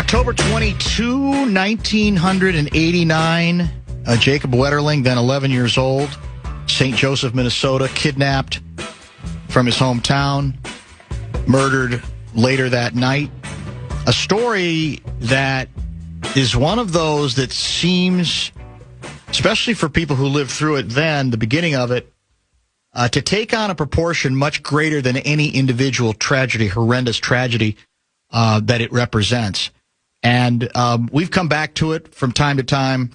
October 22, 1989, Jacob Wetterling, then 11 years old, St. Joseph, Minnesota, kidnapped from his hometown, murdered later that night. A story that is one of those that seems, especially for people who lived through it then, the beginning of it, to take on a proportion much greater than any individual tragedy, horrendous tragedy that it represents. And we've come back to it from time to time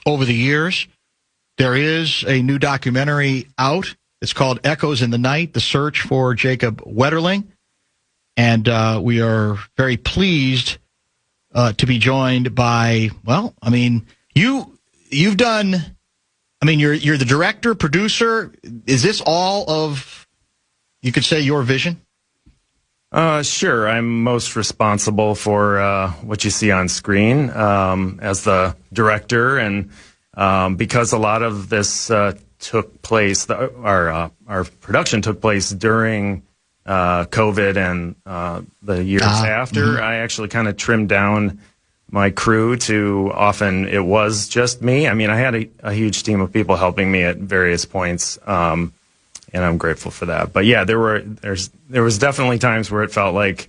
over the years. There is a new documentary out. It's called Echoes in the Night, The Search for Jacob Wetterling. And we are very pleased to be joined by, well, I mean, you've done, I mean, you're the director, producer. Is this all of, you could say, your vision? Sure. I'm most responsible for what you see on screen as the director, and because a lot of this took place, our production took place during COVID and the years after. I actually kind of trimmed down my crew to often it was just me. I mean, I had a huge team of people helping me at various points. And I'm grateful for that. But yeah, there was definitely times where it felt like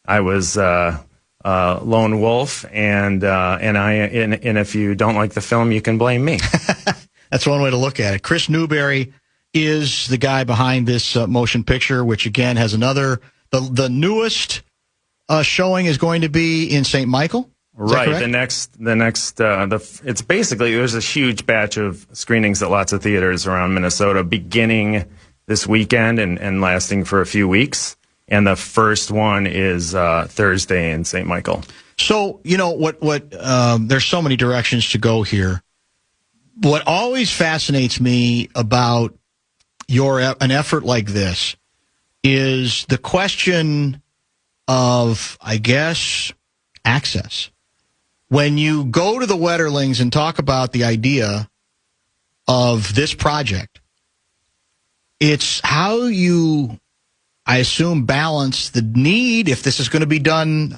I was lone wolf, and if you don't like the film, you can blame me. That's one way to look at it. Chris Newberry is the guy behind this motion picture, which again has another. The newest showing is going to be in St. Michael. Right. It's basically, there's a huge batch of screenings at lots of theaters around Minnesota beginning this weekend and lasting for a few weeks. And the first one is Thursday in St. Michael. So, you know, there's so many directions to go here. What always fascinates me about an effort like this is the question of, I guess, access. When you go to the Wetterlings and talk about the idea of this project, it's how you, I assume, balance the need, if this is going to be done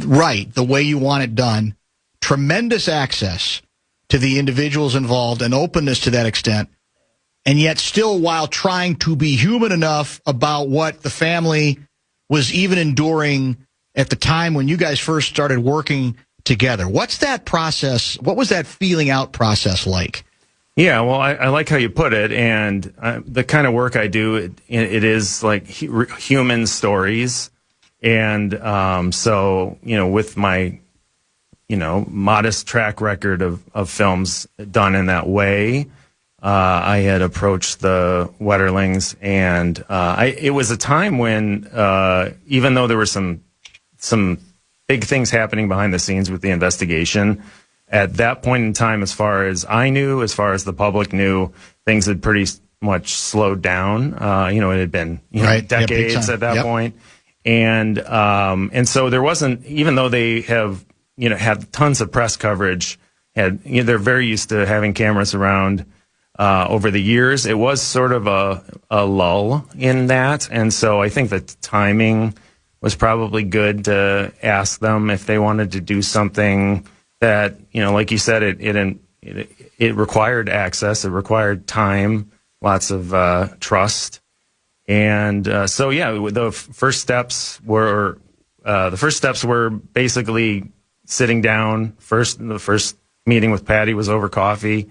right, the way you want it done, tremendous access to the individuals involved and openness to that extent, and yet still while trying to be human enough about what the family was even enduring at the time when you guys first started working together. What's that process? What was that feeling out process like? Yeah, well, I like how you put it, and the kind of work I do, it is like human stories, and so, you know, with my, you know, modest track record of films done in that way, I had approached the Wetterlings, and it was a time when, even though there were some big things happening behind the scenes with the investigation, at that point in time, as far as I knew, as far as the public knew, things had pretty much slowed down. You know, it had been decades at that point. And so there wasn't, even though they have, you know, had tons of press coverage, they're very used to having cameras around over the years. It was sort of a lull in that. And so I think the timing was probably good to ask them if they wanted to do something that, you know, like you said, it required access, it required time, lots of trust, and so yeah, the first steps were basically sitting down. The first meeting with Patty was over coffee,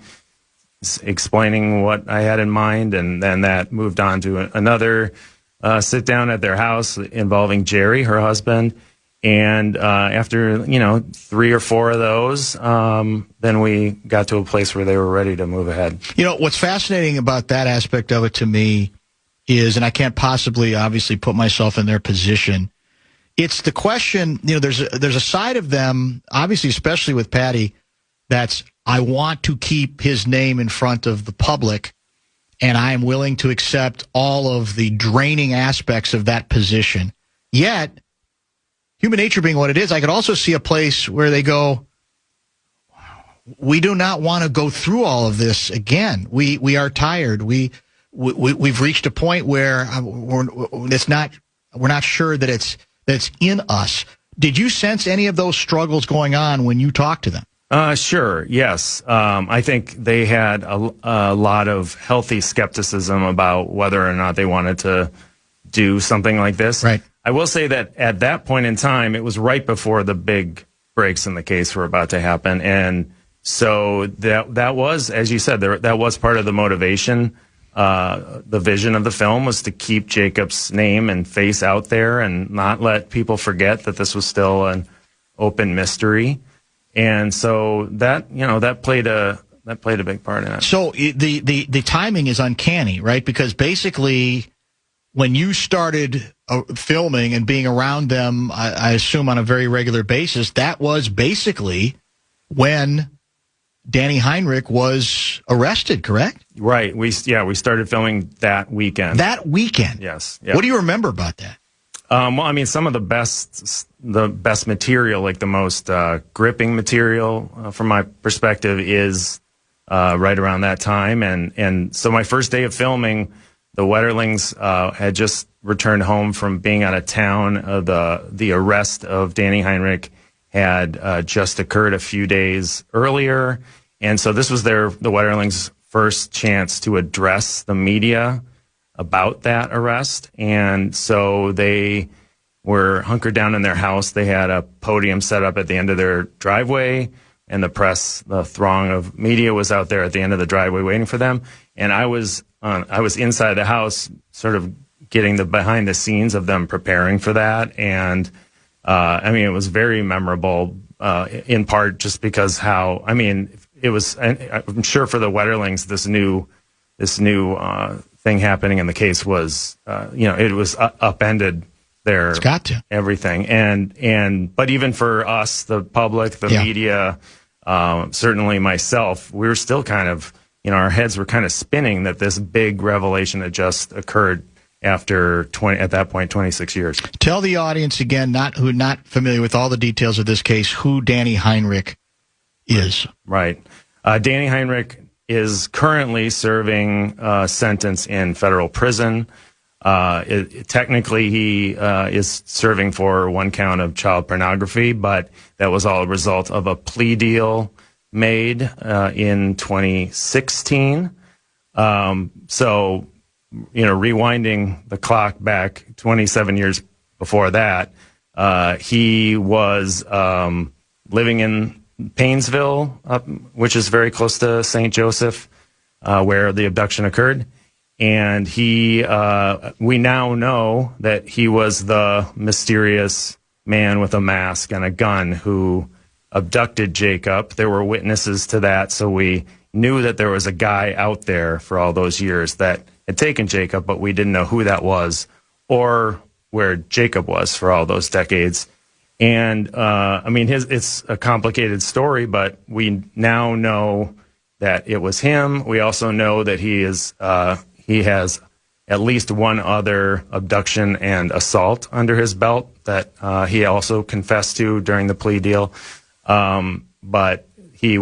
explaining what I had in mind, and then that moved on to another sit down at their house involving Jerry, her husband. And after, you know, 3 or 4 of those, then we got to a place where they were ready to move ahead. You know, what's fascinating about that aspect of it to me is, and I can't possibly obviously put myself in their position, it's the question, you know, there's a side of them, obviously, especially with Patty, that's, I want to keep his name in front of the public, and I am willing to accept all of the draining aspects of that position. Yet, human nature being what it is, I could also see a place where they go, we do not want to go through all of this again. We are tired. We've reached a point where we're not sure that it's in us. Did you sense any of those struggles going on when you talked to them? Sure. Yes. I think they had a lot of healthy skepticism about whether or not they wanted to do something like this. Right. I will say that at that point in time, it was right before the big breaks in the case were about to happen. And so that was, as you said, that was part of the motivation. The vision of the film was to keep Jacob's name and face out there and not let people forget that this was still an open mystery. And so that played a big part in it. So the timing is uncanny, right? Because basically, when you started filming and being around them, I assume on a very regular basis, that was basically when Danny Heinrich was arrested, correct? Right. We started filming that weekend. That weekend. Yes. What do you remember about that? Well, I mean, some of the best material, like the most gripping material from my perspective, is right around that time. And so my first day of filming, the Wetterlings had just returned home from being out of town. The arrest of Danny Heinrich had just occurred a few days earlier. And so this was the Wetterlings' first chance to address the media about that arrest. And so they were hunkered down in their house. They had a podium set up at the end of their driveway, and the throng of media was out there at the end of the driveway waiting for them. And I was inside the house, sort of getting the behind the scenes of them preparing for that. And it was very memorable, in part just because it was. I'm sure for the Wetterlings, this new thing happening in the case was, it was upended their it's got to. everything. But even for us, the public, the media, certainly myself, we were still kind of, our heads were kind of spinning that this big revelation had just occurred after 26 years. Tell the audience again, who not familiar with all the details of this case, who Danny Heinrich is. Right. Danny Heinrich is currently serving a sentence in federal prison. Technically, he is serving for one count of child pornography, but that was all a result of a plea deal made in 2016. So, rewinding the clock back 27 years before that, he was living in Paynesville, which is very close to St. Joseph, where the abduction occurred. And we now know that he was the mysterious man with a mask and a gun who abducted Jacob. There were witnesses to that, so we knew that there was a guy out there for all those years that had taken Jacob, but we didn't know who that was or where Jacob was for all those decades. And it's a complicated story, but we now know that it was him. We also know that he has at least one other abduction and assault under his belt that he also confessed to during the plea deal. But he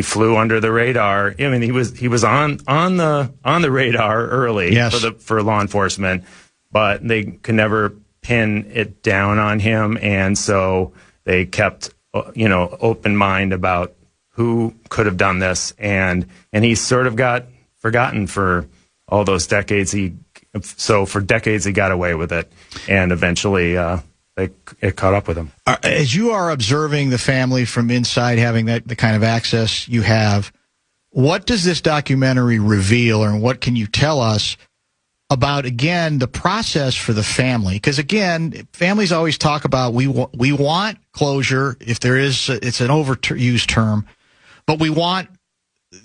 flew under the radar. I mean, he was on the radar early. Yes. for law enforcement, but they could never pin it down on him, and so they kept open mind about who could have done this, and he sort of got forgotten for all those decades. For decades he got away with it, and eventually it caught up with him. As you are observing the family from inside, having the kind of access you have, what does this documentary reveal, or what can you tell us about, again, the process for the family? Because, again, families always talk about we want closure, if there is, it's an overused term, but we want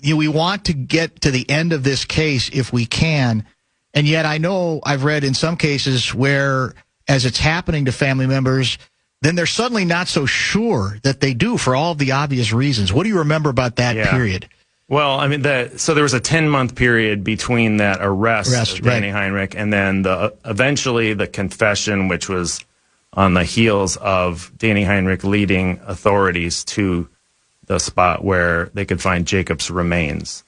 to get to the end of this case if we can. And yet I know I've read in some cases where, as it's happening to family members, then they're suddenly not so sure that they do, for all of the obvious reasons. What do you remember about that period? Well, so there was a 10-month period between that arrest of Danny Heinrich and then eventually the confession, which was on the heels of Danny Heinrich leading authorities to the spot where they could find Jacob's remains.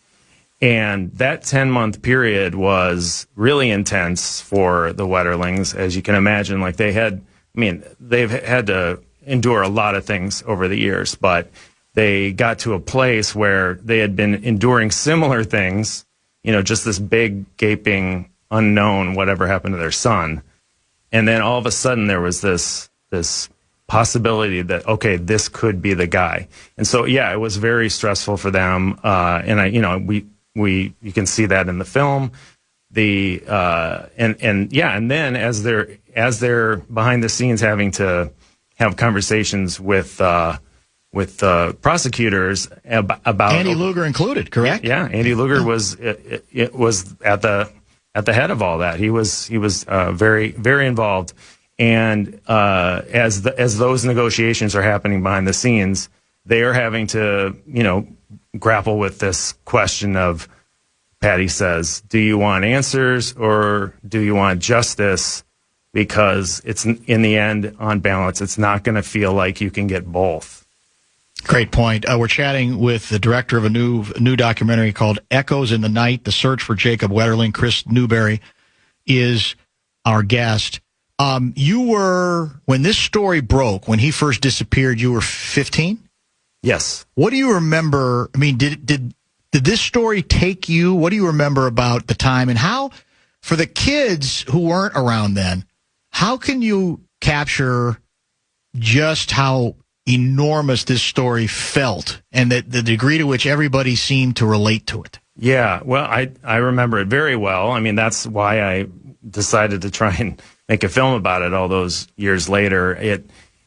And that 10-month period was really intense for the Wetterlings, as you can imagine. Like, they had I mean, they've had to endure a lot of things over the years, but they got to a place where they had been enduring similar things, just this big, gaping, unknown, whatever happened to their son. And then all of a sudden there was this possibility that, okay, this could be the guy. And so, yeah, it was very stressful for them. And you can see that in the film. And then as they're behind the scenes having to have conversations with prosecutors about Andy Luger included, correct? Yeah, Andy Luger was at the head of all that. He was very, very involved. And as those negotiations are happening behind the scenes, they are having to grapple with this question of, Patty says, do you want answers or do you want justice? Because it's, in the end, on balance, it's not going to feel like you can get both. Great point. We're chatting with the director of a new documentary called Echoes in the Night, The Search for Jacob Wetterling. Chris Newberry is our guest. You were, when this story broke, when he first disappeared, you were 15? Yes. What do you remember? I mean, did this story take you? What do you remember about the time, and how, for the kids who weren't around then, how can you capture just how enormous this story felt and the degree to which everybody seemed to relate to it? Yeah, well, I remember it very well. I mean, that's why I decided to try and make a film about it all those years later.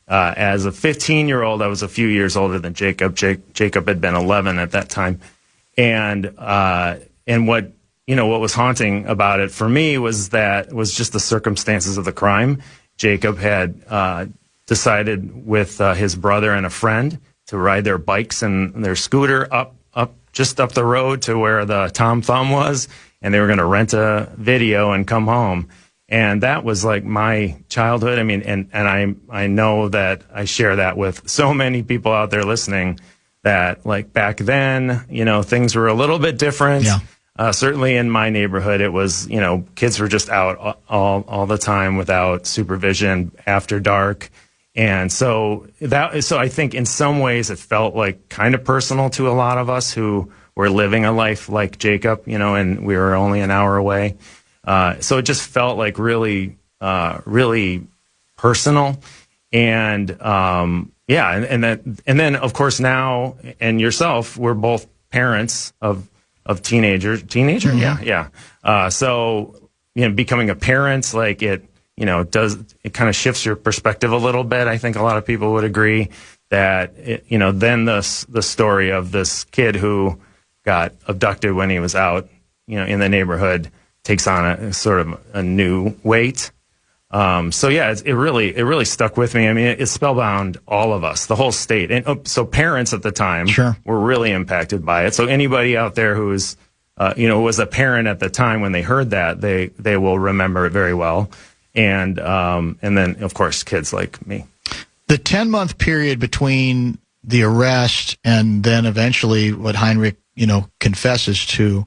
As a 15-year-old, I was a few years older than Jacob. Jacob had been 11 at that time. And what was haunting about it for me was just the circumstances of the crime. Jacob had decided with his brother and a friend to ride their bikes and their scooter up the road to where the Tom Thumb was, and they were going to rent a video and come home. And that was like my childhood. I mean, and I know that I share that with so many people out there listening, that like back then, things were a little bit different. Yeah. Certainly in my neighborhood, it was, kids were just out all the time without supervision after dark. And so I think in some ways it felt like kind of personal to a lot of us who were living a life like Jacob, and we were only an hour away. So it just felt like really, really personal. And, and then of course now, and yourself, we're both parents of teenager. Mm-hmm. Yeah. So, becoming a parent, like it kind of shifts your perspective a little bit. I think a lot of people would agree that, then the story of this kid who got abducted when he was out, in the neighborhood takes on a sort of a new weight. So yeah, it really stuck with me. I mean, it spellbound all of us, the whole state. And so parents at the time were really impacted by it. So anybody out there who's, was a parent at the time when they heard that, they will remember it very well. And then of course kids like me. The 10-month period between the arrest and then eventually what Heinrich, confesses to,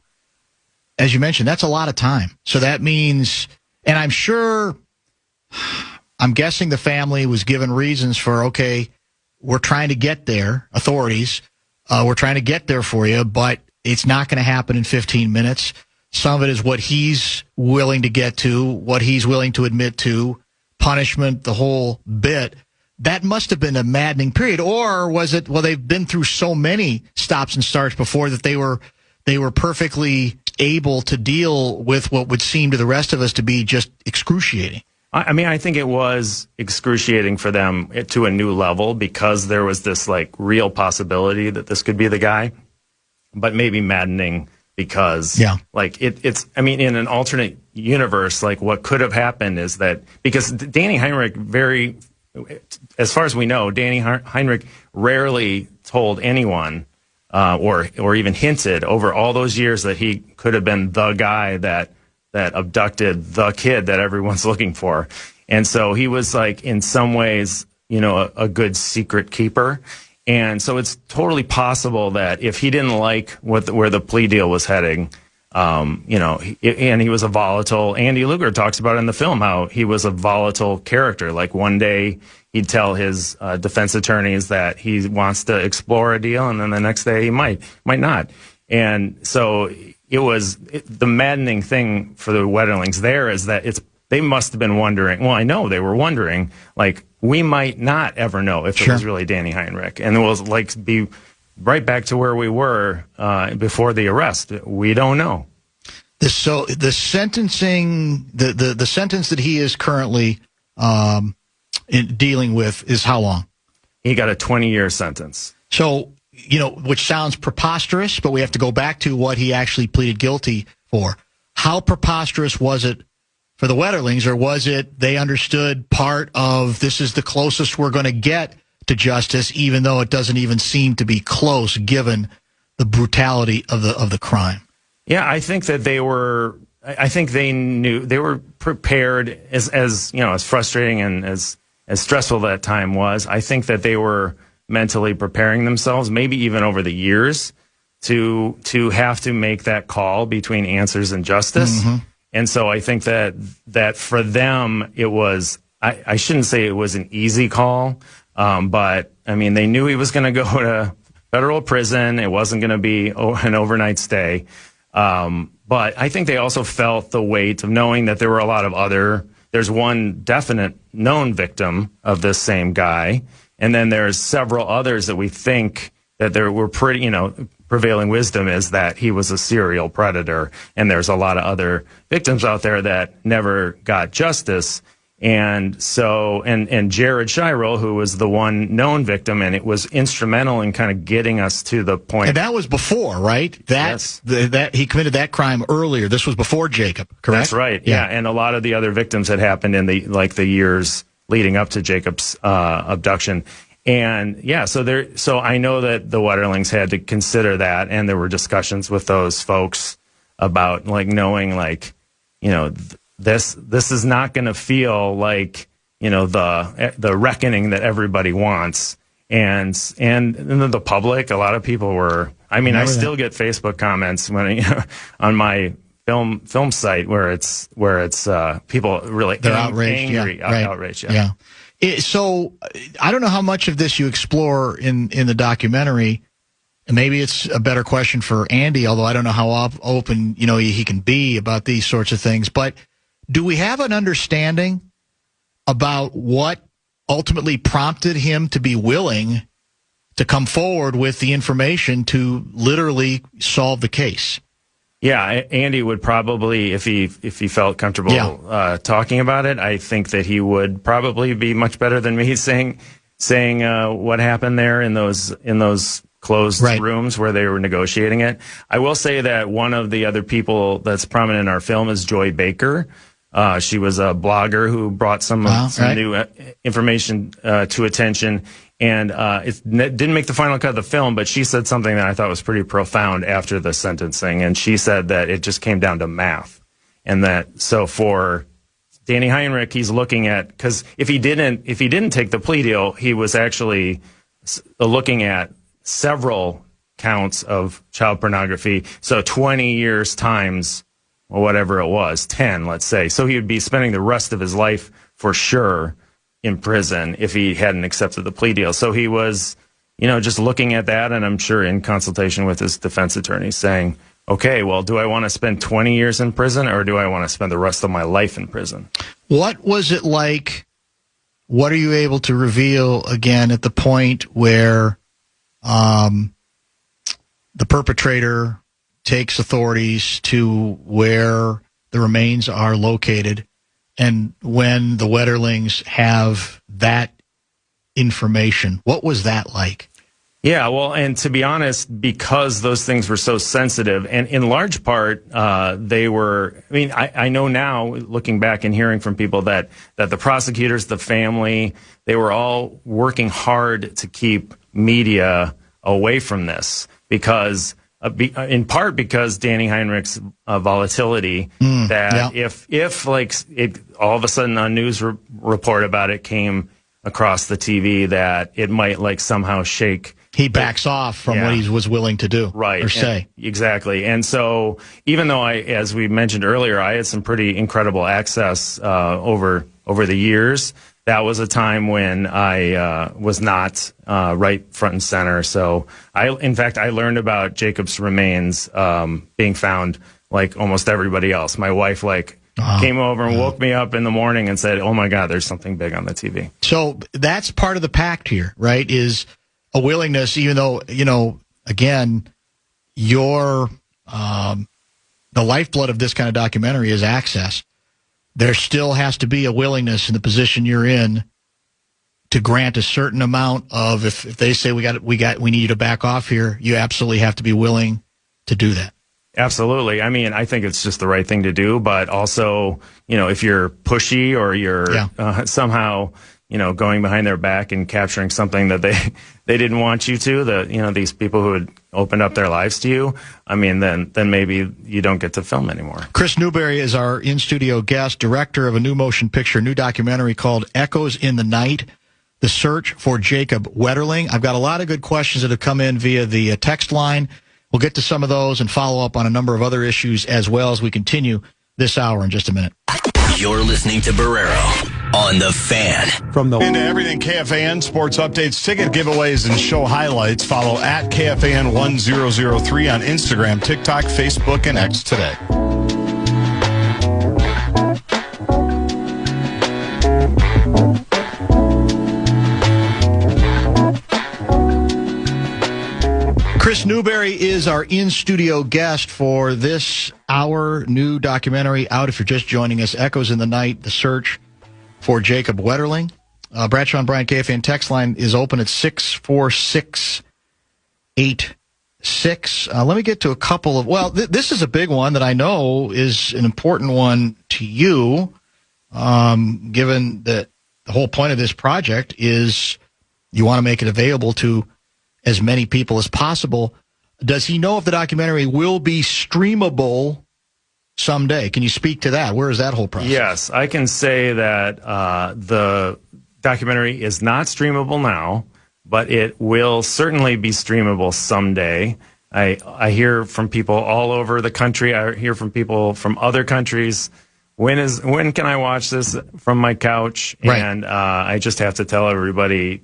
as you mentioned, that's a lot of time. So that means, and I'm guessing the family was given reasons for, okay, we're trying to get there, authorities, we're trying to get there for you, but it's not going to happen in 15 minutes. Some of it is what he's willing to get to, what he's willing to admit to, punishment, the whole bit. That must have been a maddening period. Or was it, well, they've been through so many stops and starts before that they were perfectly able to deal with what would seem to the rest of us to be just excruciating. I mean, I think it was excruciating for them to a new level because there was this like real possibility that this could be the guy, but maybe maddening because like it's, I mean, in an alternate universe, like what could have happened is that because Danny Heinrich as far as we know, Danny Heinrich rarely told anyone or even hinted over all those years that he could have been the guy that abducted the kid that everyone's looking for. And so he was like, in some ways, a good secret keeper. And so it's totally possible that if he didn't like where the plea deal was heading, And he was a volatile. Andy Luger talks about it in the film how he was a volatile character. Like one day he'd tell his defense attorneys that he wants to explore a deal, and then the next day he might not. And so the maddening thing for the Wetterlings there is that they must have been wondering. Well, I know they were wondering, like, we might not ever know if it was really Danny Heinrich, and we'll be right back to where we were before the arrest. We don't know. So the sentencing, the sentence that he is currently dealing with is how long? He got a 20-year sentence. So, which sounds preposterous, but we have to go back to what he actually pleaded guilty for. How preposterous was it for the Wetterlings, or was it they understood part of this is the closest we're going to get to justice, even though it doesn't even seem to be close given the brutality of the crime? Yeah, I think that I think they knew, they were prepared, as frustrating and as stressful that time was. I think that they were mentally preparing themselves, maybe even over the years, to have to make that call between answers and justice. Mm-hmm. And so I think that for them, it was, I shouldn't say it was an easy call, but I mean, they knew he was going to go to federal prison. It wasn't going to be an overnight stay. But I think they also felt the weight of knowing that there were a lot of there's one definite known victim of this same guy. And then there's several others that we think that there were prevailing wisdom is that he was a serial predator. And there's a lot of other victims out there that never got justice. And so, and Jared Shirel, who was the one known victim, and it was instrumental in kind of getting us to the point. And that was before, right? Yes. That he committed that crime earlier. This was before Jacob, correct? That's right. Yeah. And a lot of the other victims had happened in the years leading up to Jacob's abduction. And yeah, so I know that the Wetterlings had to consider that, and there were discussions with those folks about knowing this is not going to feel like the reckoning that everybody wants, and the public. A lot of people were. I mean, I still get Facebook comments when on my film site where it's people really they're outraged, angry, outraged. Yeah. So I don't know how much of this you explore in the documentary. And maybe it's a better question for Andy, although I don't know how open he can be about these sorts of things. But do we have an understanding about what ultimately prompted him to be willing to come forward with the information to literally solve the case? Yeah, Andy would probably, if he felt comfortable talking about it, I think that he would probably be much better than me saying what happened there in those closed rooms where they were negotiating it. I will say that one of the other people that's prominent in our film is Joy Baker. She was a blogger who brought some new information to attention. And it didn't make the final cut of the film, but she said something that I thought was pretty profound after the sentencing. And she said that it just came down to math. And that, so for Danny Heinrich, he's looking at, because if he didn't take the plea deal, he was actually looking at several counts of child pornography. So 20 years times, or whatever it was, 10, let's say. So he would be spending the rest of his life for sure in prison if he hadn't accepted the plea deal. So he was, just looking at that, and I'm sure in consultation with his defense attorney saying, okay, well, do I want to spend 20 years in prison, or do I want to spend the rest of my life in prison? What was it like? What are you able to reveal again at the point where the perpetrator takes authorities to where the remains are located, and when the Wetterlings have that information? What was that like? Yeah, well, and to be honest, because those things were so sensitive, and in large part, they were, I know now, looking back and hearing from people that the prosecutors, the family, they were all working hard to keep media away from this, because in part because Danny Heinrich's volatility, if all of a sudden a news report about it came across the TV, that it might somehow shake He backs off from what he was willing to do, right, or say. Exactly. And so even though as we mentioned earlier, I had some pretty incredible access over the years, that was a time when I was not right front and center. So in fact, I learned about Jacob's remains being found like almost everybody else. My wife came over and woke me up in the morning and said, "Oh my God, there's something big on the TV." So that's part of the pact here, right? Is a willingness, even though, again, the lifeblood of this kind of documentary is access. There still has to be a willingness in the position you're in to grant a certain amount of, if they say we need you to back off here, you absolutely have to be willing to do that. Absolutely. I mean, I think it's just the right thing to do, but also, if you're pushy or you're somehow, going behind their back and capturing something that they didn't want you to, these people who had opened up their lives to you, I mean, then maybe you don't get to film anymore. Chris Newberry is our in-studio guest, director of a new motion picture, new documentary called Echoes in the Night, The Search for Jacob Wetterling. I've got a lot of good questions that have come in via the text line. We'll get to some of those and follow up on a number of other issues as well as we continue this hour in just a minute. You're listening to Barrero on The Fan. Into everything KFAN, sports updates, ticket giveaways, and show highlights. Follow at KFAN 1003 on Instagram, TikTok, Facebook, and X today. Chris Newberry is our in-studio guest for this hour, new documentary out. If you're just joining us, Echoes in the Night, The Search for Jacob Wetterling. Bradshaw and Bryant KFAN text line is open at 64686. Let me get to a couple of, this is a big one that I know is an important one to you, given that the whole point of this project is you want to make it available to as many people as possible. Does he know if the documentary will be streamable someday? Can you speak to that? Where is that whole process? Yes, I can say that the documentary is not streamable now, but it will certainly be streamable someday. I hear from people all over the country. I hear from people from other countries. When can I watch this from my couch? Right. And I just have to tell everybody,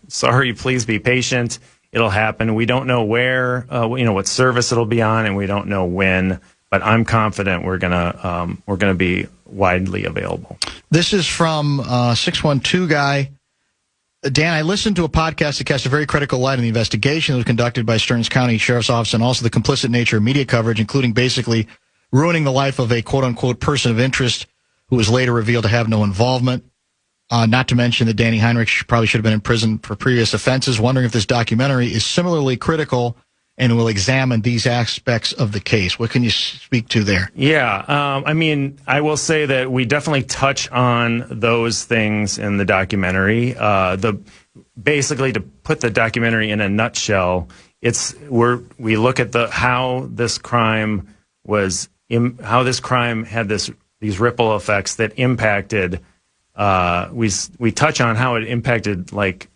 sorry, please be patient. It'll happen. We don't know where, what service it'll be on, and we don't know when. But I'm confident we're gonna be widely available. This is from 612 guy. Dan, I listened to a podcast that cast a very critical light on the investigation that was conducted by Stearns County Sheriff's Office and also the complicit nature of media coverage, including basically ruining the life of a quote-unquote person of interest who was later revealed to have no involvement. Not to mention that Danny Heinrich probably should have been in prison for previous offenses. Wondering if this documentary is similarly critical and will examine these aspects of the case. What can you speak to there? Yeah, I will say that we definitely touch on those things in the documentary. Basically, to put the documentary in a nutshell, we look at how this crime had these ripple effects that impacted. We touch on how it impacted the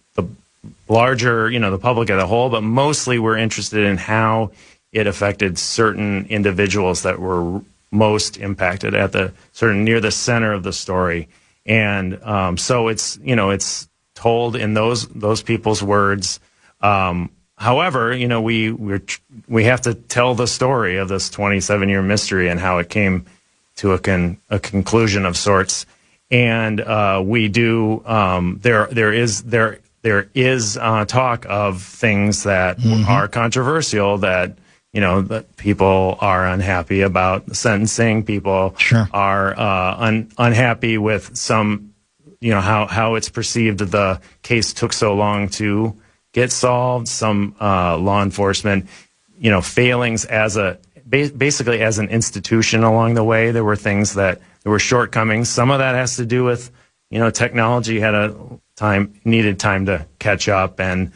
larger, the public as a whole, but mostly we're interested in how it affected certain individuals that were most impacted at near the center of the story. And so it's told in those people's words. However, we have to tell the story of this 27-year mystery and how it came to a conclusion of sorts. And we do. There is talk of things that are controversial. That that people are unhappy about the sentencing. People are unhappy with some. How it's perceived that the case took so long to get solved. Some law enforcement, failings basically as an institution along the way. There were things that. There were shortcomings. Some of that has to do with, technology needed time to catch up. And,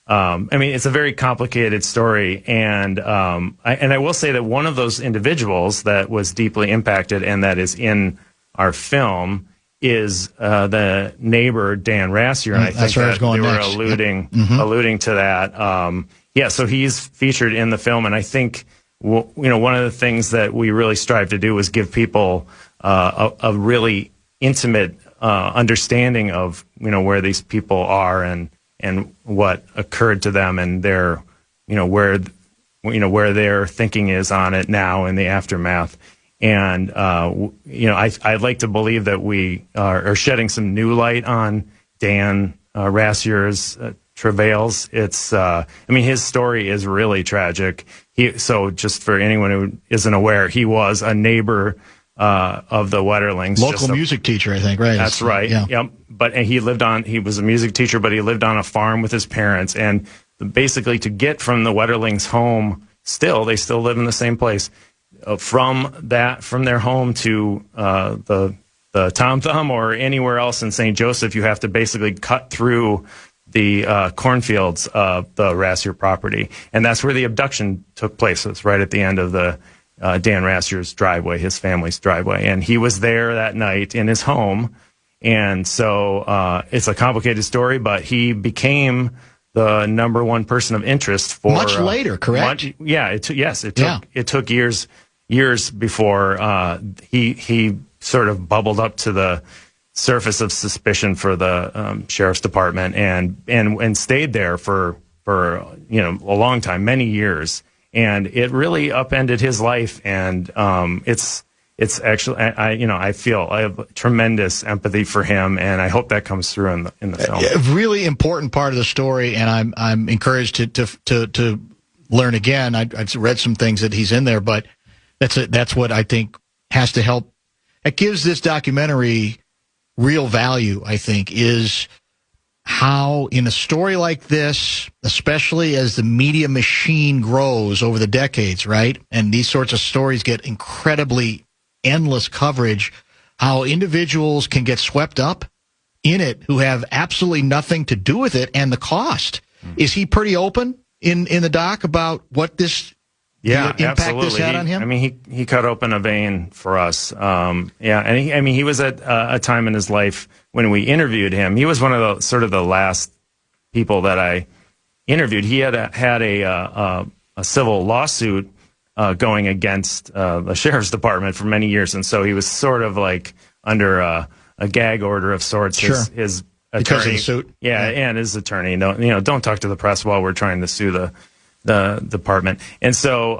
it's a very complicated story. And I will say that one of those individuals that was deeply impacted and that is in our film is the neighbor Dan Rassier, and I think that they were alluding to that. So he's featured in the film, and I think one of the things that we really strive to do is give people a really intimate understanding of where these people are and what occurred to them, and their where their thinking is on it now in the aftermath. And I'd like to believe that we are shedding some new light on Dan Rassier's travails. His story is really tragic. So just for anyone who isn't aware, he was a neighbor of the Wetterlings. Local music teacher, I think, right? That's right. Yeah. Yep. But he was a music teacher, but he lived on a farm with his parents. And basically to get from the Wetterlings' home, they still live in the same place. From their home to the Tom Thumb or anywhere else in St. Joseph, you have to basically cut through the cornfields of the Rassier property. And that's where the abduction took place. It's right at the end of the Dan Rassier's driveway, his family's driveway. And he was there that night in his home. And so it's a complicated story, but he became the number one person of interest for much later, correct? It took years before he sort of bubbled up to the surface of suspicion for the sheriff's department and stayed there for a long time, many years, and it really upended his life. And it's actually I feel I have tremendous empathy for him, and I hope that comes through in the film. A really important part of the story, and I'm encouraged to learn again. I've read some things that he's in there, but that's what I think has to help. It gives this documentary real value, I think, is how in a story like this, especially as the media machine grows over the decades, right? And these sorts of stories get incredibly endless coverage, how individuals can get swept up in it who have absolutely nothing to do with it and the cost. Is he pretty open in the doc about what this impact absolutely. This had on him? He cut open a vein for us. And he was at a time in his life when we interviewed him. He was one of the last people that I interviewed. He had a civil lawsuit going against the sheriff's department for many years, and so he was sort of like under a gag order of sorts. Sure. His attorney, because of the suit. And his attorney. Don't talk to the press while we're trying to sue the department. And so,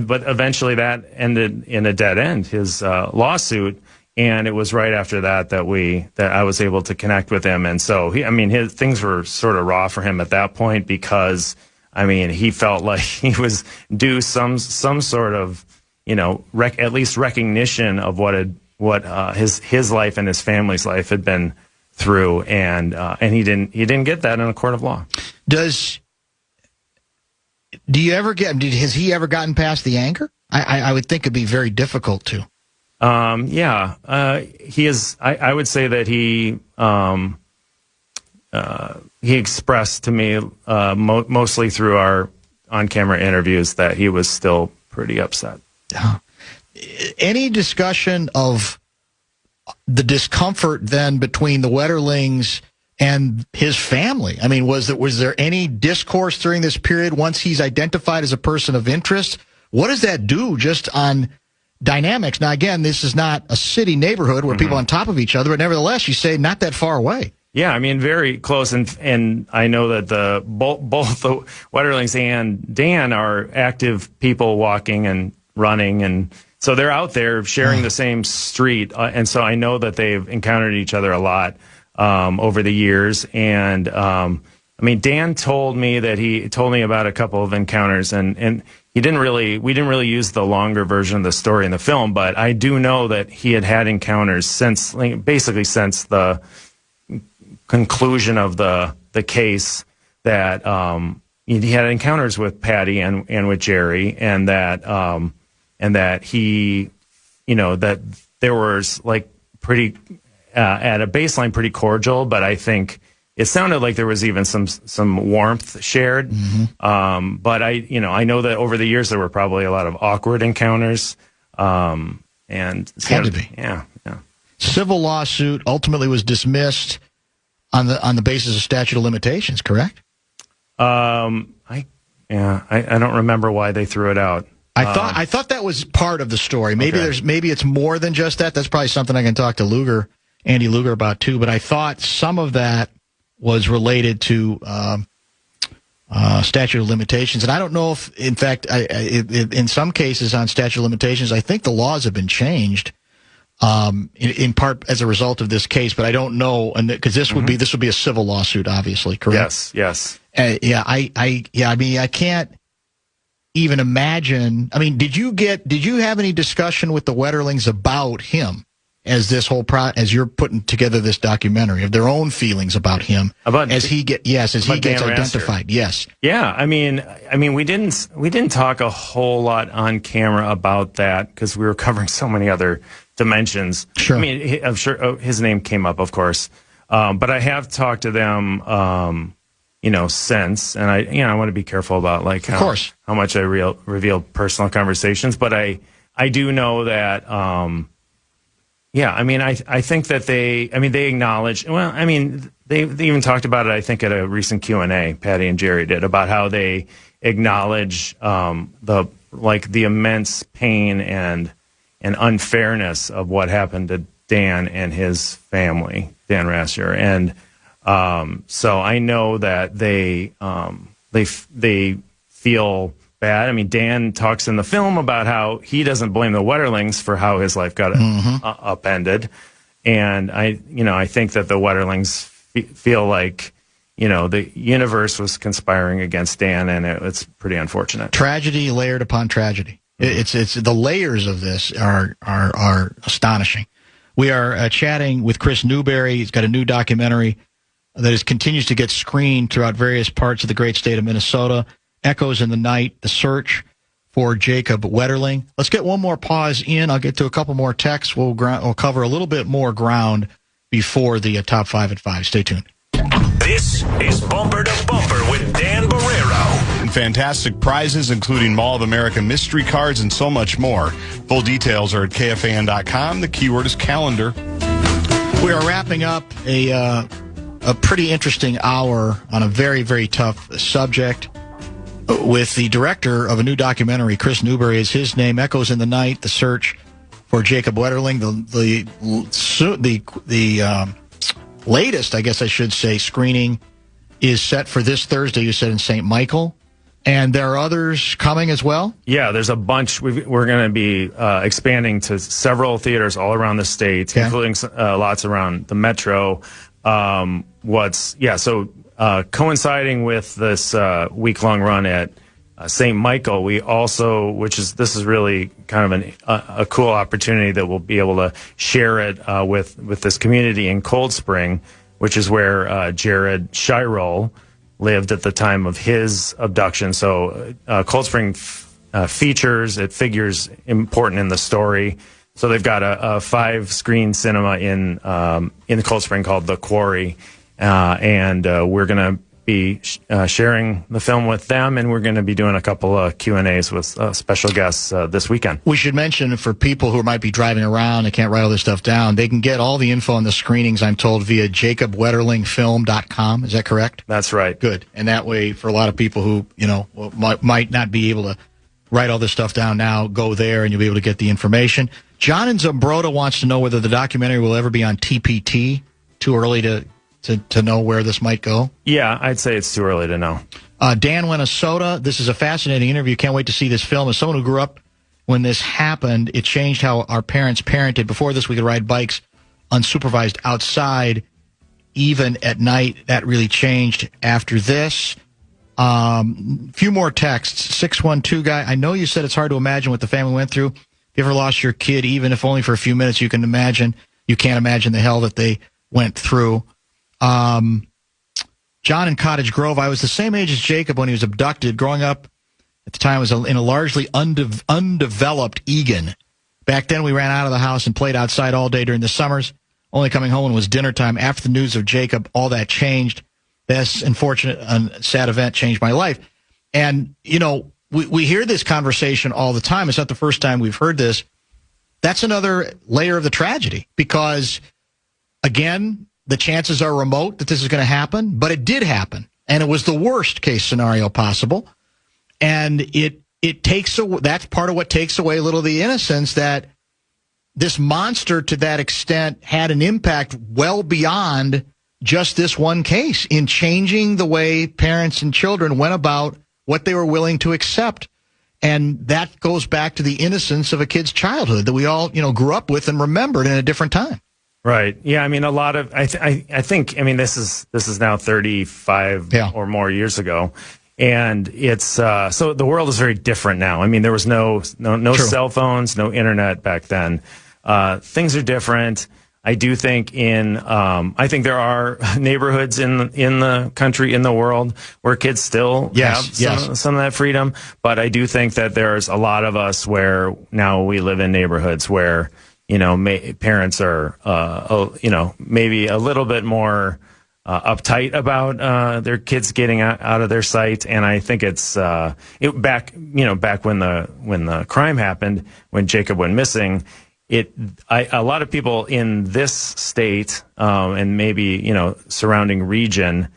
but eventually that ended in a dead end, his lawsuit. And it was right after that I was able to connect with him. And so his things were sort of raw for him at that point, because he felt like he was due some sort of, at least recognition of what his life and his family's life had been through. And he didn't get that in a court of law. Has he ever gotten past the anger? I would think it'd be very difficult to. He is. I would say that he expressed to me mostly through our on-camera interviews that he was still pretty upset. Any discussion of the discomfort then between the Wetterlings and his family? Was there any discourse during this period once he's identified as a person of interest? What does that do just on dynamics? Now, again, this is not a city neighborhood where people are on top of each other, but nevertheless, you say not that far away. Yeah, very close, and I know that both the Wetterlings and Dan are active people walking and running, and so they're out there sharing the same street, and so I know that they've encountered each other a lot over the years. And Dan told me about a couple of encounters, and we didn't really use the longer version of the story in the film, but I do know that he had encounters since the conclusion of the case, that he had encounters with Patty and with Jerry, and that he, that there was pretty at a baseline pretty cordial, but I think it sounded like there was even some warmth shared. But I know that over the years there were probably a lot of awkward encounters. And had to be. Yeah. civil lawsuit ultimately was dismissed on the basis of statute of limitations, correct? I don't remember why they threw it out. I thought that was part of the story. Maybe it's more than just that. That's probably something I can talk to Andy Luger about too. But I thought some of that was related to statute of limitations, and I don't know if, in fact, in some cases on statute of limitations, I think the laws have been changed in part as a result of this case. But I don't know, and because this would be a civil lawsuit, obviously, correct? Yes. I mean, I can't even imagine. I mean, did you have any discussion with the Wetterlings about him as this whole as you're putting together this documentary, of their own feelings about him as he gets identified? Yes. Yeah. I mean, we didn't talk a whole lot on camera about that because we were covering so many other dimensions. Sure. I mean, I'm sure his name came up, of course, but I have talked to them. Since, and I want to be careful about how much I reveal personal conversations, but I do know that, I think that they acknowledge, they even talked about it, I think, at a recent Q&A, Patty and Jerry did, about how they acknowledge, the immense pain and unfairness of what happened to Dan and his family, Dan Rassier. And, so I know that they feel bad. I mean, Dan talks in the film about how he doesn't blame the Wetterlings for how his life got upended, and I think that the Wetterlings feel like the universe was conspiring against Dan, and it's pretty unfortunate. Tragedy layered upon tragedy. It's the layers of this are astonishing. We are chatting with Chris Newberry. He's got a new documentary that continues to get screened throughout various parts of the great state of Minnesota. Echoes in the Night, the search for Jacob Wetterling. Let's get one more pause in. I'll get to a couple more texts. We'll cover a little bit more ground before the top 5 at 5. Stay tuned. This is Bumper to Bumper with Dan Barrero. And fantastic prizes, including Mall of America mystery cards and so much more. Full details are at KFAN.com. The keyword is calendar. We are wrapping up a pretty interesting hour on a very, very tough subject with the director of a new documentary. Chris Newberry is his name. Echoes in the Night, the search for Jacob Wetterling. The latest, I guess I should say, screening is set for this Thursday, you said, in St. Michael. And there are others coming as well? Yeah, there's a bunch. We're going to be expanding to several theaters all around the state, including lots around the metro. Coinciding with this week-long run at St. Michael, we also, this is really kind of a cool opportunity that we'll be able to share it with this community in Cold Spring, which is where Jared Shirol lived at the time of his abduction. So Cold Spring figures important in the story. So they've got a 5-screen cinema in Cold Spring called The Quarry, and we're going to be sharing the film with them, and we're going to be doing a couple of Q&As with special guests this weekend. We should mention, for people who might be driving around and can't write all this stuff down, they can get all the info on the screenings, I'm told, via jacobwetterlingfilm.com. Is that correct? That's right. Good. And that way, for a lot of people who might not be able to write all this stuff down now, go there and you'll be able to get the information. John in Zumbrota wants to know whether the documentary will ever be on TPT. Too early to know where this might go? Yeah, I'd say it's too early to know. Dan, Minnesota, this is a fascinating interview. Can't wait to see this film. As someone who grew up when this happened, it changed how our parents parented. Before this, we could ride bikes unsupervised outside, even at night. That really changed after this. Few more texts. 612 guy, I know you said it's hard to imagine what the family went through. If you ever lost your kid, even if only for a few minutes, you can't imagine the hell that they went through. John in Cottage Grove, I was the same age as Jacob when he was abducted. Growing up at the time, I was in a largely undeveloped Egan. Back then, we ran out of the house and played outside all day during the summers, only coming home when it was dinner time. After the news of Jacob, all that changed. This unfortunate and sad event changed my life. And, we hear this conversation all the time. It's not the first time we've heard this. that's another layer of the tragedy because, again, the chances are remote that this is going to happen, but it did happen, and it was the worst case scenario possible, and it takes away, that's part of what takes away a little of the innocence that this monster to that extent had an impact well beyond just this one case in changing the way parents and children went about what they were willing to accept. And that goes back to the innocence of a kid's childhood that we all, grew up with and remembered in a different time. Right. Yeah. I mean, a lot of, I think, I mean, this is now 35 or more years ago. And it's, so the world is very different now. I mean, there was no cell phones, no internet back then. Things are different. I do think I think there are neighborhoods in the country, in the world, where kids still have some of that freedom. But I do think that there's a lot of us where now we live in neighborhoods where, parents are, maybe a little bit more uptight about their kids getting out of their sight. And I think it's back when the crime happened, when Jacob went missing. A lot of people in this state and maybe surrounding region,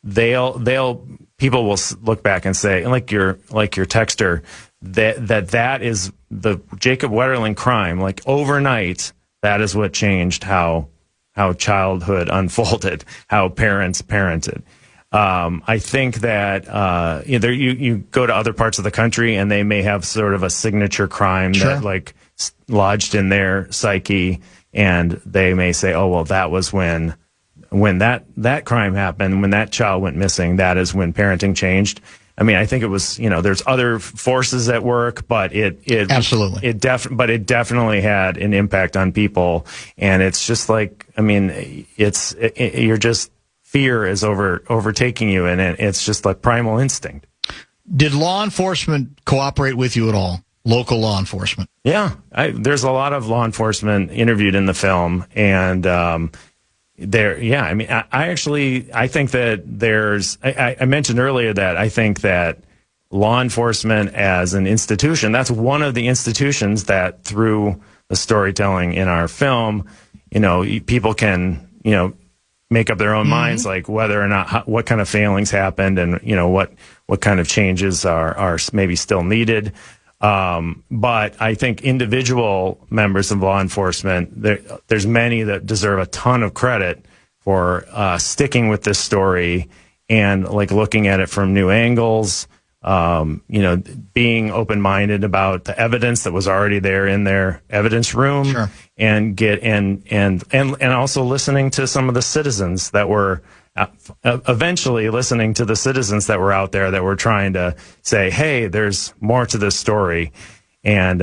people will look back and say, like your texter, that is the Jacob Wetterling crime. Like overnight, that is what changed how childhood unfolded, how parents parented. I think that you go to other parts of the country and they may have sort of a signature crime that lodged in their psyche, and they may say, oh, well, that was when that crime happened, when that child went missing, that is when parenting changed. I mean, I think it was, there's other forces at work, but it definitely had an impact on people. And it's just like, I mean, you're just, fear is overtaking you, and it's just like primal instinct. Did law enforcement cooperate with you at all? Local law enforcement? Yeah, there's a lot of law enforcement interviewed in the film, and I mean, I think that I mentioned earlier that I think that law enforcement as an institution, that's one of the institutions that through the storytelling in our film, people can, make up their own minds, like whether or not, what kind of failings happened and, what kind of changes are maybe still needed. But I think individual members of law enforcement, there's many that deserve a ton of credit for sticking with this story and looking at it from new angles, being open-minded about the evidence that was already there in their evidence room, and also listening to some of the citizens that were eventually listening to the citizens that were out there that were trying to say, hey, there's more to this story. And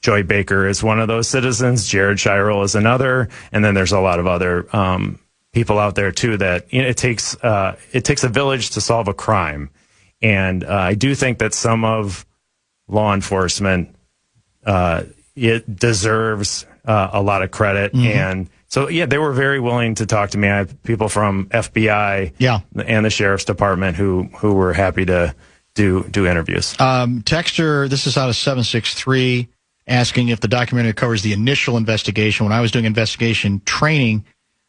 Joy Baker is one of those citizens. Jared Shirel is another. And then there's a lot of other people out there, too, that it takes a village to solve a crime. And I do think that some of law enforcement, it deserves a lot of credit. And so, they were very willing to talk to me. I have people from FBI and the Sheriff's Department who were happy to do interviews. Texter, this is out of 763, asking if the documentary covers the initial investigation. When I was doing investigation training,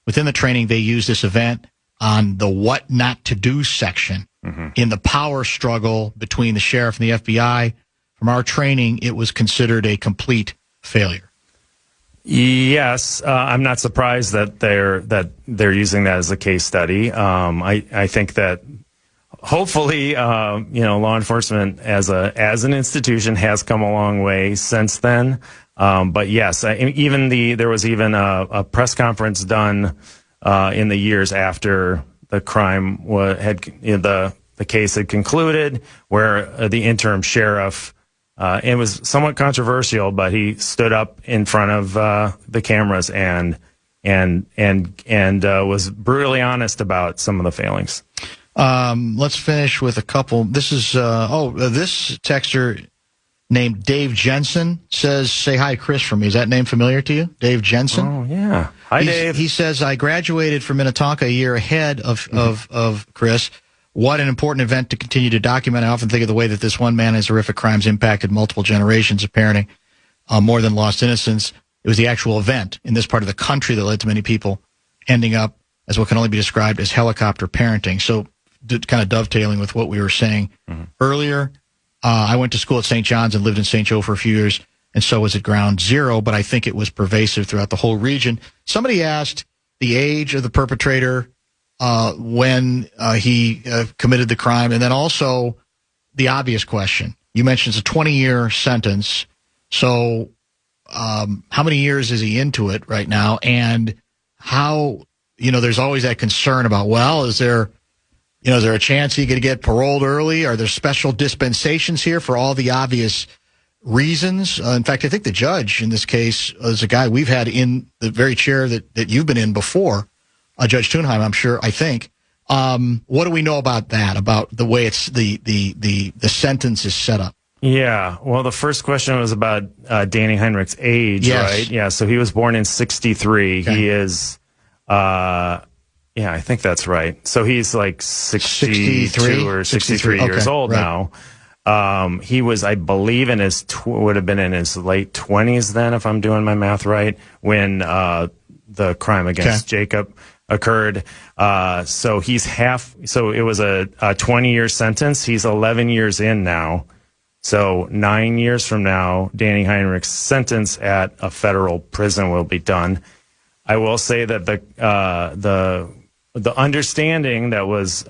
within the training, they used this event on the what not to do section in the power struggle between the sheriff and the FBI. From our training, it was considered a complete failure. Yes, I'm not surprised that they're using that as a case study. I think that hopefully, law enforcement as an institution has come a long way since then. But yes, there was even a press conference done in the years after the crime the case had concluded, where the interim sheriff. It was somewhat controversial, but he stood up in front of the cameras and was brutally honest about some of the failings. Let's finish with a couple. This is this texter named Dave Jensen says, "Say hi, Chris, from me." Is that name familiar to you, Dave Jensen? Oh yeah, hi, Dave. He says, "I graduated from Minnetonka a year ahead of Chris. What an important event to continue to document. I often think of the way that this one man and his horrific crimes impacted multiple generations of parenting. more than lost innocence. It was the actual event in this part of the country that led to many people ending up as what can only be described as helicopter parenting. So kind of dovetailing with what we were saying earlier, I went to school at St. John's and lived in St. Joe for a few years, and so was at Ground Zero, but I think it was pervasive throughout the whole region. Somebody asked the age of the perpetrator when he committed the crime, and then also the obvious question. You mentioned it's a 20-year sentence, so how many years is he into it right now, and how, there's always that concern about, well, is there a chance he could get paroled early? Are there special dispensations here for all the obvious reasons? In fact, I think the judge in this case is a guy we've had in the very chair that you've been in before, Judge Thunheim, I think. What do we know about that, about the way it's the sentence is set up? Yeah, well, the first question was about Danny Heinrich's age, yes. Right? Yeah, so he was born in 1963. Okay. He is, I think that's right. So he's like 62 or 63 years old right. now. He was, I believe, would have been in his late 20s then, if I'm doing my math right, when the crime against Jacob occurred. So it was a 20-year sentence. He's 11 years in now. So 9 years from now, Danny Heinrich's sentence at a federal prison will be done. I will say that the understanding that was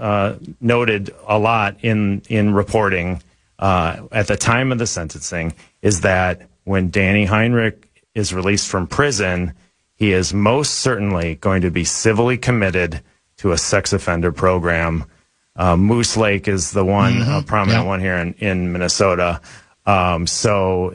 noted a lot in reporting at the time of the sentencing is that when Danny Heinrich is released from prison, he is most certainly going to be civilly committed to a sex offender program. Moose Lake is the one prominent one here in Minnesota. So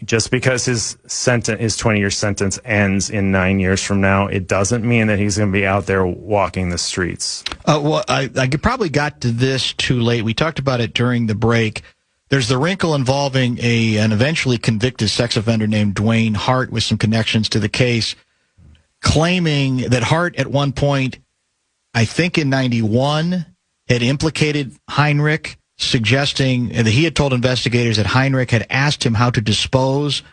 just because his 20-year sentence ends in 9 years from now, it doesn't mean that he's going to be out there walking the streets. Well, I probably got to this too late. We talked about it during the break. There's the wrinkle involving an eventually convicted sex offender named Dwayne Hart with some connections to the case, claiming that Hart at one point, I think in 91, had implicated Heinrich, suggesting that he had told investigators that Heinrich had asked him how to dispose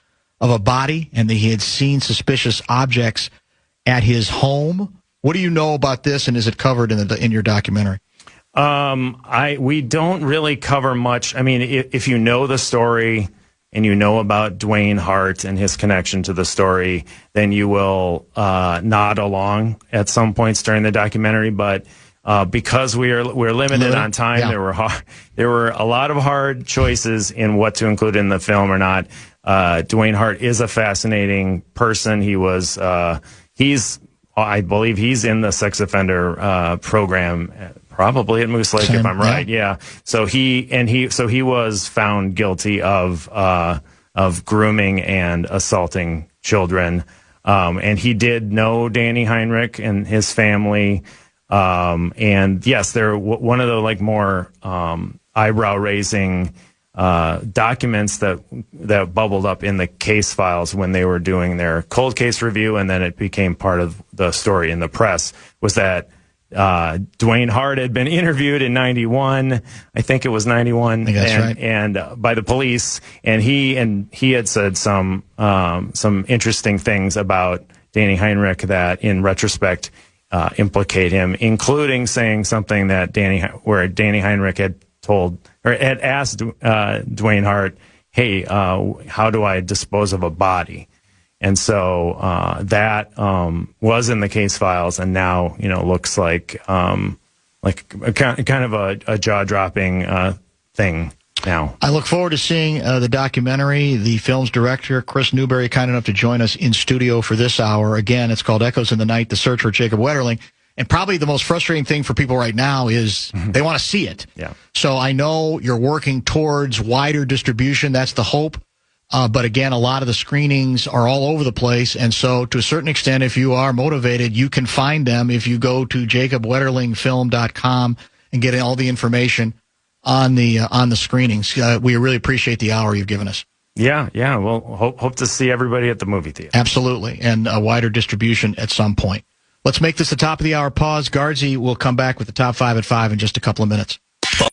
of a body and that he had seen suspicious objects at his home. What do you know about this, and is it covered in your documentary? We don't really cover much. I mean, if you know the story and you know about Dwayne Hart and his connection to the story, then you will nod along at some points during the documentary. But because we're limited on time, there were a lot of hard choices in what to include in the film or not. Dwayne Hart is a fascinating person. I believe he's in the sex offender program, probably at Moose Lake, if I'm right. Yeah. So he was found guilty of grooming and assaulting children. And he did know Danny Heinrich and his family. And yes, they're one of the more eyebrow raising documents that bubbled up in the case files when they were doing their cold case review, and then it became part of the story in the press, was that Dwayne Hart had been interviewed in 91. I think it was 91. I think that's right. And by the police, and he had said some interesting things about Danny Heinrich that in retrospect implicate him, including saying something that Danny Heinrich had told or had asked Dwayne Hart, "Hey, how do I dispose of a body?" And so that was in the case files, and now looks like kind of a jaw-dropping thing. Now, I look forward to seeing the documentary. The film's director, Chris Newberry, kind enough to join us in studio for this hour. Again, it's called Echoes in the Night, The Search for Jacob Wetterling. And probably the most frustrating thing for people right now is they want to see it. Yeah. So I know you're working towards wider distribution. That's the hope. But again, a lot of the screenings are all over the place. And so to a certain extent, if you are motivated, you can find them if you go to jacobwetterlingfilm.com and get all the information on the screenings. We really appreciate the hour you've given us. Yeah. Well, hope to see everybody at the movie theater. Absolutely, and a wider distribution at some point. Let's make this the top of the hour pause. Guardsy will come back with the top 5 at 5 in just a couple of minutes.